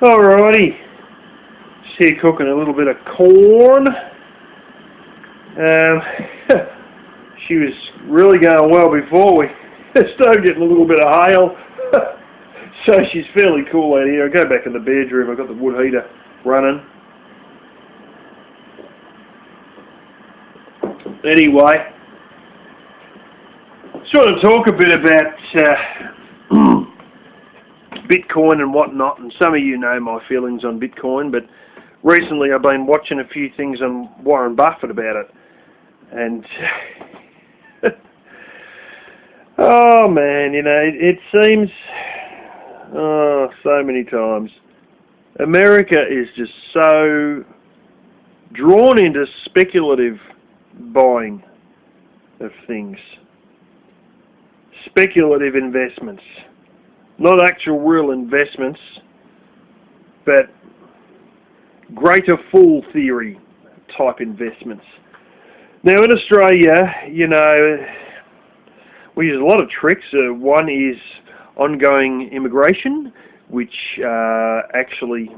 Alrighty, just here cooking a little bit of corn. She was really going well before we started getting a little bit of hail. So she's fairly cool out here. I go back in the bedroom, I've got the wood heater running. Anyway, just want to talk a bit about Bitcoin and whatnot, and some of you know my feelings on Bitcoin, but recently I've been watching a few things on Warren Buffett about it, and oh man, you know, it seems so many times America is just so drawn into speculative buying of things, speculative investments. Not actual real investments, but greater fool theory type investments. Now in Australia, you know, we use a lot of tricks. One is ongoing immigration, which actually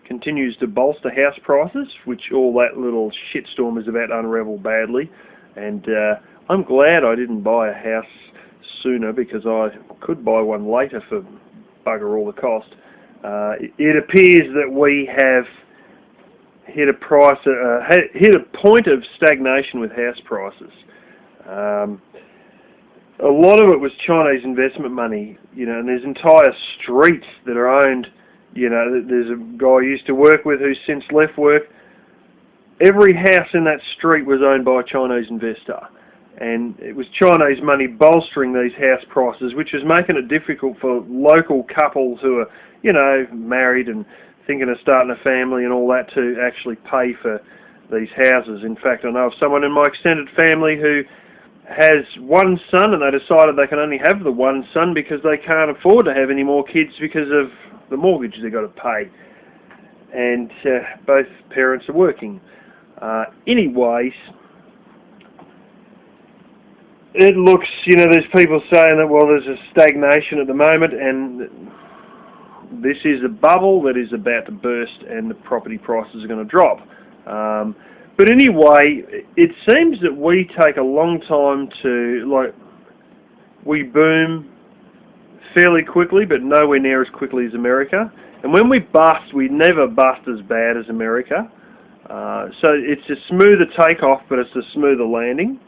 continues to bolster house prices, which all that little shitstorm is about to unravel badly. And I'm glad I didn't buy a house sooner, because I could buy one later for bugger all the cost. It appears that we have hit a point of stagnation with house prices. A lot of it was Chinese investment money, you know, and there's entire streets that are owned. You know, there's a guy I used to work with who's since left work. Every house in that street was owned by a Chinese investor. And it was Chinese money bolstering these house prices, which was making it difficult for local couples who are, you know, married and thinking of starting a family and all that to actually pay for these houses. In fact, I know of someone in my extended family who has one son, and they decided they can only have the one son because they can't afford to have any more kids because of the mortgage they've got to pay. And both parents are working. Anyways, it looks, you know, there's people saying that, well, there's a stagnation at the moment, and this is a bubble that is about to burst and the property prices are going to drop. But anyway, it seems that we take a long time to, like, we boom fairly quickly, but nowhere near as quickly as America. And when we bust, we never bust as bad as America. So it's a smoother takeoff, but it's a smoother landing.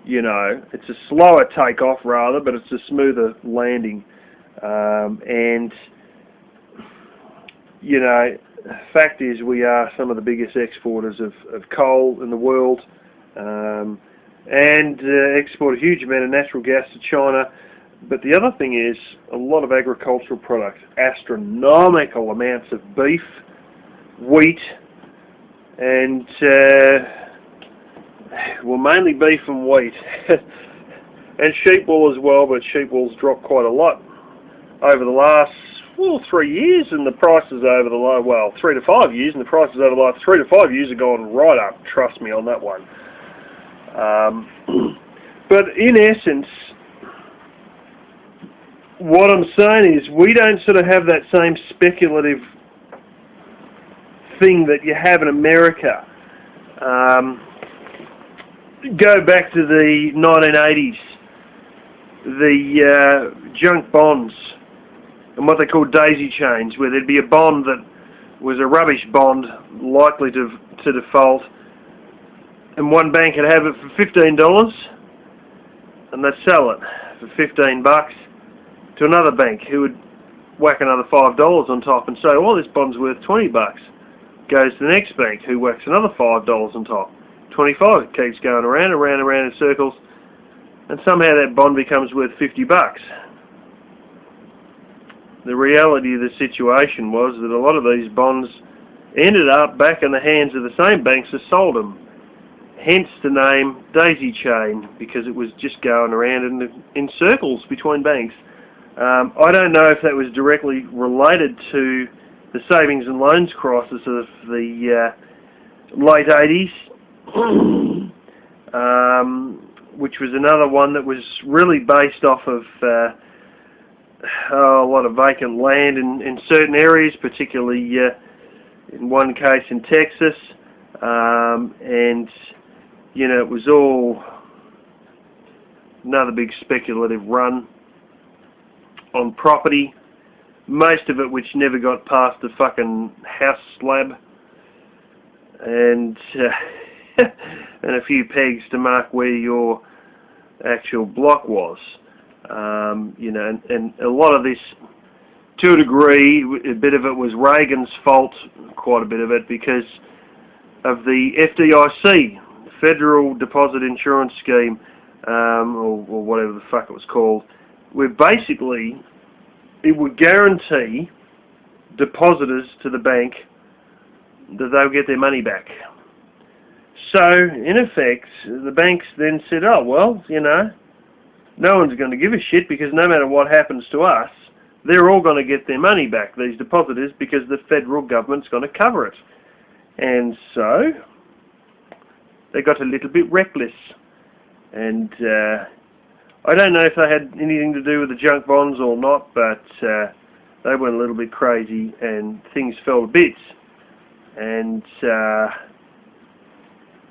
You know, it's a slower takeoff rather, but it's a smoother landing. And, you know, fact is we are some of the biggest exporters of coal in the world, and export a huge amount of natural gas to China. But the other thing is a lot of agricultural products, astronomical amounts of beef, wheat, and well, mainly beef and wheat, and sheep wool as well, but sheep wool's dropped quite a lot over the last 3 years, and the prices over the last, 3 to 5 years, and the prices over the last 3 to 5 years have gone right up, trust me on that one. But in essence, what I'm saying is we don't sort of have that same speculative thing that you have in America. Go back to the 1980s, the junk bonds and what they call daisy chains, where there'd be a bond that was a rubbish bond likely to default, and one bank would have it for $15 and they'd sell it for $15 to another bank who would whack another $5 on top and say, oh, this bond's worth $20. Goes to the next bank who whacks another $5 on top. 25. It keeps going around in circles, and somehow that bond becomes worth $50. The reality of the situation was that a lot of these bonds ended up back in the hands of the same banks that sold them. Hence the name daisy chain, because it was just going around in circles between banks. I don't know if that was directly related to the savings and loans crisis of the late 80s, which was another one that was really based off of a lot of vacant land in certain areas, particularly in one case in Texas, and you know, it was all another big speculative run on property, most of it which never got past the fucking house slab, and and a few pegs to mark where your actual block was. You know, and a lot of this, to a degree, a bit of it was Reagan's fault, quite a bit of it, because of the FDIC, Federal Deposit Insurance Scheme, or whatever the fuck it was called, where basically it would guarantee depositors to the bank that they'll get their money back. So, in effect, the banks then said, oh, well, you know, no one's going to give a shit because no matter what happens to us, they're all going to get their money back, these depositors, because the federal government's going to cover it. And so, they got a little bit reckless. And I don't know if they had anything to do with the junk bonds or not, but they went a little bit crazy and things fell to bits. And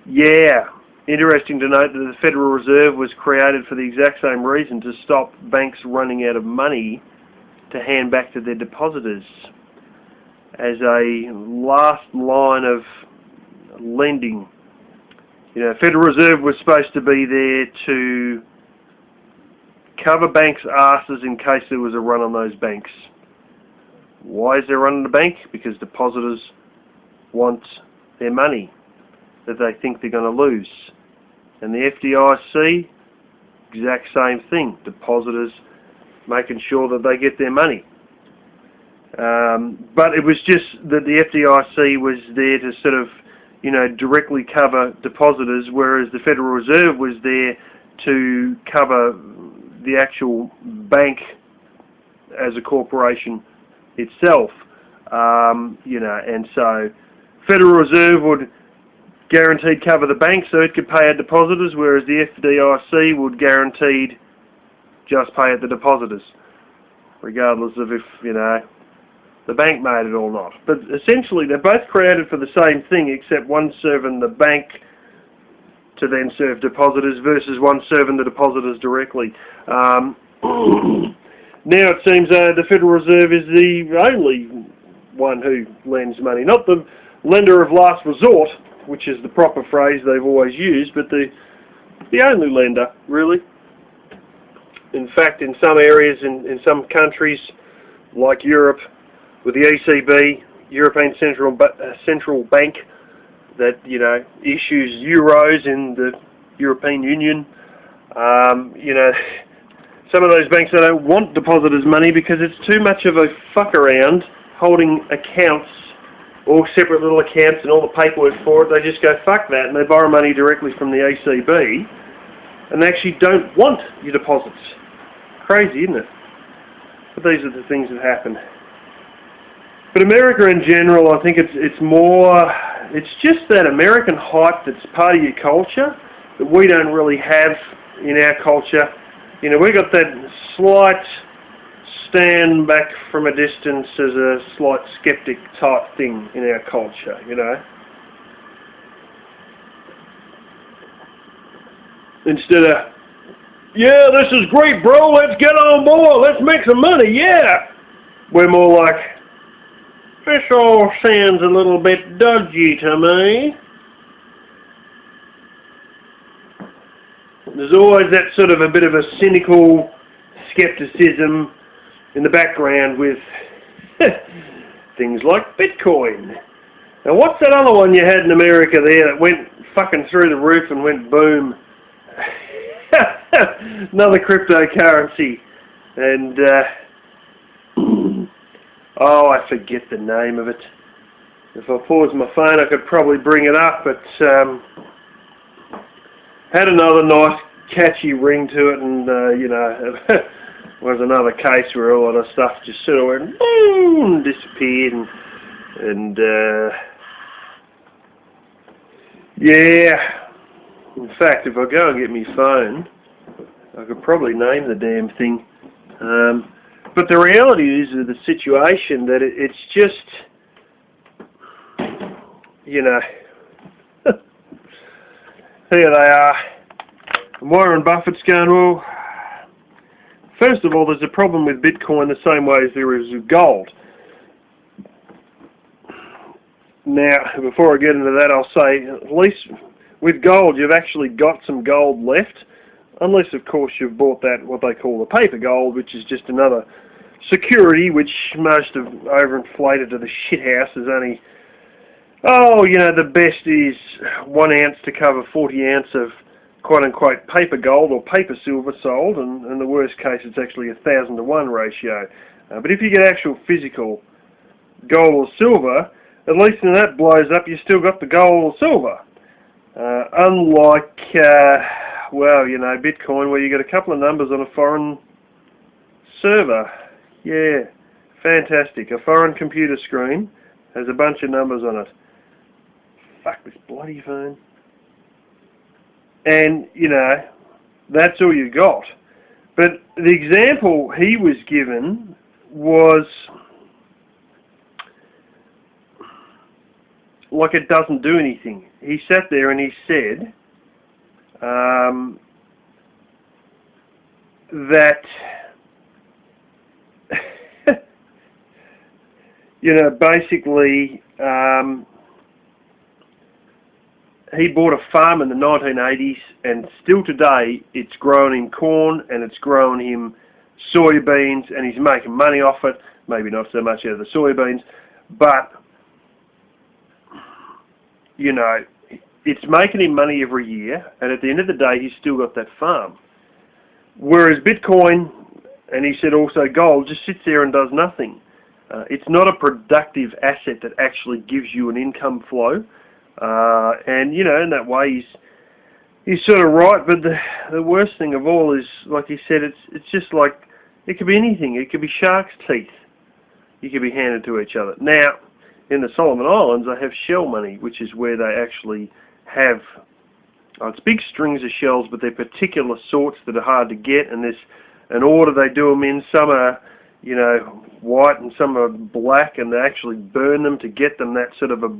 yeah, interesting to note that the Federal Reserve was created for the exact same reason, to stop banks running out of money to hand back to their depositors as a last line of lending. You know, Federal Reserve was supposed to be there to cover banks' asses in case there was a run on those banks. Why is there a run on the bank? Because depositors want their money that they think they're going to lose. And the FDIC, exact same thing. Depositors making sure that they get their money. But it was just that the FDIC was there to sort of, you know, directly cover depositors, whereas the Federal Reserve was there to cover the actual bank as a corporation itself. You know, and so Federal Reserve would guaranteed cover the bank so it could pay out depositors, whereas the FDIC would guaranteed just pay out the depositors, regardless of if, you know, the bank made it or not. But essentially they're both created for the same thing, except one serving the bank to then serve depositors versus one serving the depositors directly. Now it seems the Federal Reserve is the only one who lends money, not the lender of last resort, which is the proper phrase they've always used, but the only lender, really. In fact, in some areas, in some countries, like Europe, with the ECB, European Central Bank, that, you know, issues euros in the European Union, you know, some of those banks, they don't want depositors' money because it's too much of a fuck around holding accounts, all separate little accounts and all the paperwork for it. They just go, fuck that, and they borrow money directly from the ECB, and they actually don't want your deposits. Crazy, isn't it? But these are the things that happen. But America in general, I think it's more, it's just that American hype that's part of your culture that we don't really have in our culture. You know, we got that slight stand back from a distance as a slight skeptic type thing in our culture, you know. Instead of, yeah, this is great, bro, let's get on board, let's make some money, yeah. We're more like, this all sounds a little bit dodgy to me. There's always that sort of a bit of a cynical skepticism in the background with things like Bitcoin. Now, what's that other one you had in America there that went fucking through the roof and went boom? Another cryptocurrency. And, oh, I forget the name of it. If I pause my phone, I could probably bring it up, but had another nice catchy ring to it, and, you know, was another case where a lot of stuff just sort of went boom, disappeared, and yeah. In fact, if I go and get my phone, I could probably name the damn thing. But the reality is of the situation that it's just, you know, here they are. And Warren Buffett's going, well, first of all, there's a problem with Bitcoin the same way as there is with gold. Now, before I get into that, I'll say, at least with gold, you've actually got some gold left, unless, of course, you've bought that, what they call the paper gold, which is just another security, which most have overinflated to the shithouse. Is only, oh, you know, the best is 1 ounce to cover 40 ounce of quote-unquote paper gold or paper silver sold, and in the worst case, it's actually 1,000 to 1 ratio. But if you get actual physical gold or silver, at least when that blows up, you've still got the gold or silver. Unlike, well, you know, Bitcoin, where you get a couple of numbers on a foreign server. Yeah, fantastic. A foreign computer screen has a bunch of numbers on it. Fuck this bloody phone. And, you know, that's all you got. But the example he was given was like it doesn't do anything. He sat there and he said that you know, basically he bought a farm in the 1980s, and still today it's grown him corn and it's grown him soybeans, and he's making money off it. Maybe not so much out of the soybeans, but you know, it's making him money every year, and at the end of the day he's still got that farm. Whereas Bitcoin, and he said also gold, just sits there and does nothing. It's not a productive asset that actually gives you an income flow. And, you know, in that way he's sort of right, but the worst thing of all is, like he said, it's just like, it could be anything. It could be shark's teeth. You could be handed to each other. Now, in the Solomon Islands, they have shell money, which is where they actually have, it's big strings of shells, but they're particular sorts that are hard to get, and there's an order they do them in. Some are, you know, white and some are black, and they actually burn them to get them that sort of a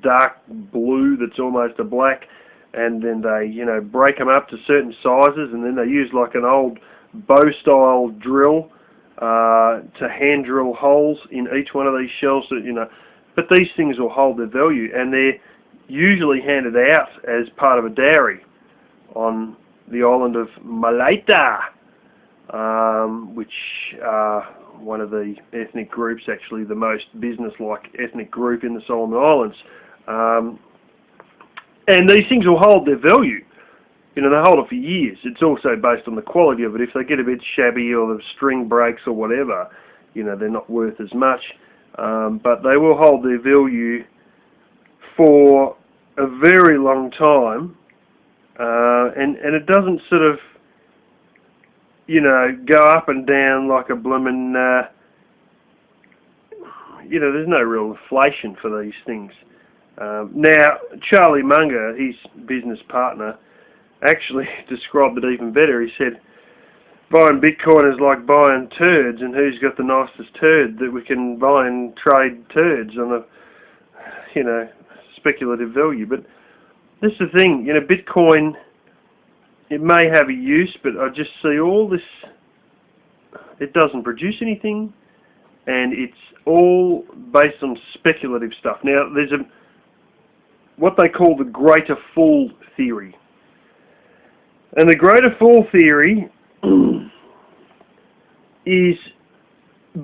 dark blue that's almost a black, and then they, you know, break them up to certain sizes, and then they use like an old bow-style drill to hand drill holes in each one of these shells, that, you know, but these things will hold their value, and they're usually handed out as part of a dowry on the island of Malaita, which one of the ethnic groups, actually the most business-like ethnic group in the Solomon Islands. And these things will hold their value. You know, they hold it for years. It's also based on the quality of it. If they get a bit shabby or the string breaks or whatever, you know, they're not worth as much. But they will hold their value for a very long time. And it doesn't sort of, you know, go up and down like a bloomin', you know, there's no real inflation for these things. Now, Charlie Munger, his business partner, actually described it even better. He said, buying Bitcoin is like buying turds, and who's got the nicest turd that we can buy and trade turds on a, you know, speculative value. But this is the thing, you know, Bitcoin, it may have a use, but I just see all this, it doesn't produce anything, and it's all based on speculative stuff. Now, there's what they call the greater fool theory. And the greater fool theory is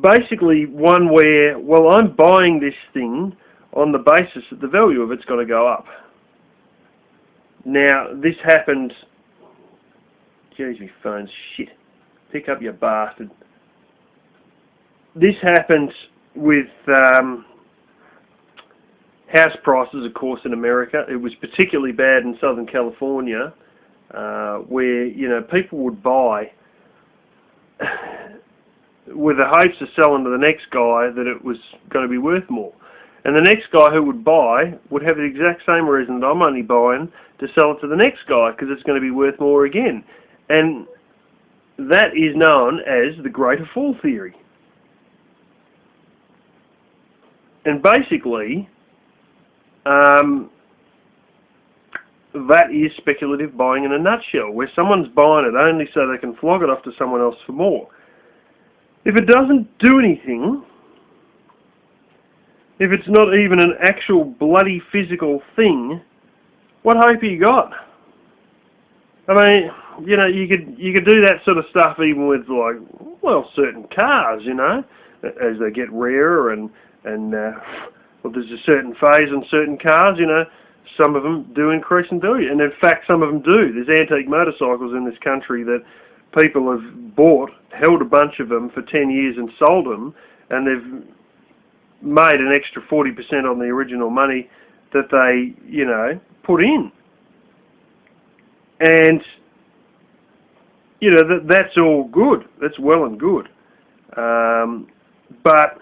basically one where, well, I'm buying this thing on the basis that the value of it's going to go up. Now, this happened, geez, my phone's shit. Pick up your bastard. This happened with house prices, of course, in America. It was particularly bad in Southern California, where, you know, people would buy with the hopes of selling to the next guy that it was going to be worth more. And the next guy who would buy would have the exact same reason that I'm only buying to sell it to the next guy, because it's going to be worth more again. And that is known as the greater fool theory. And basically, that is speculative buying in a nutshell, where someone's buying it only so they can flog it off to someone else for more. If it doesn't do anything, if it's not even an actual bloody physical thing, what hope have you got? I mean, you know, you could do that sort of stuff even with, like, well, certain cars, you know, as they get rarer and well, there's a certain phase on certain cars, you know. Some of them do increase in value, and in fact some of them do. There's antique motorcycles in this country that people have bought, held a bunch of them for 10 years and sold them, and they've made an extra 40% on the original money that they, you know, put in. And, you know, that's all good. That's well and good. But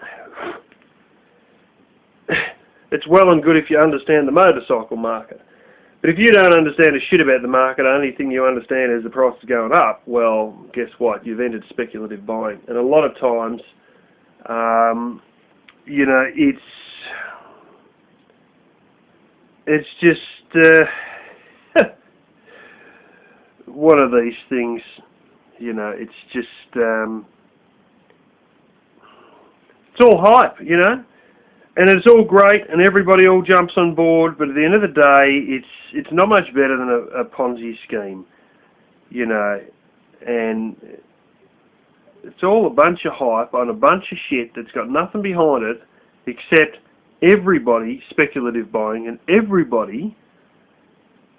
it's well and good if you understand the motorcycle market. But if you don't understand a shit about the market, the only thing you understand is the price is going up, well, guess what? You've entered speculative buying. And a lot of times, you know, it's just one of these things, you know, it's just, it's all hype, you know. And it's all great, and everybody all jumps on board, but at the end of the day, it's not much better than a Ponzi scheme, you know. And it's all a bunch of hype on a bunch of shit that's got nothing behind it, except everybody speculative buying and everybody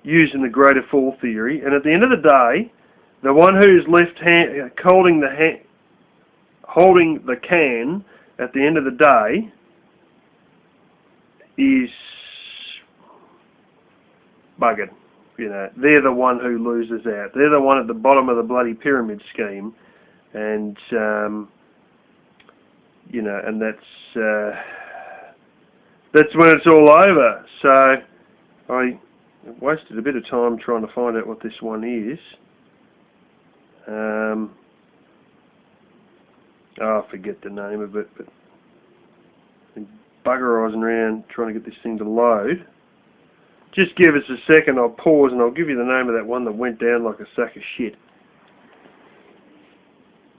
using the greater fool theory. And at the end of the day, the one who's left hand holding the can at the end of the day is buggered. You know, they're the one who loses out. They're the one at the bottom of the bloody pyramid scheme, and you know, and that's when it's all over. So I wasted a bit of time trying to find out what this one is. I forget the name of it, but buggerising around trying to get this thing to load. Just give us a second, I'll pause and I'll give you the name of that one that went down like a sack of shit.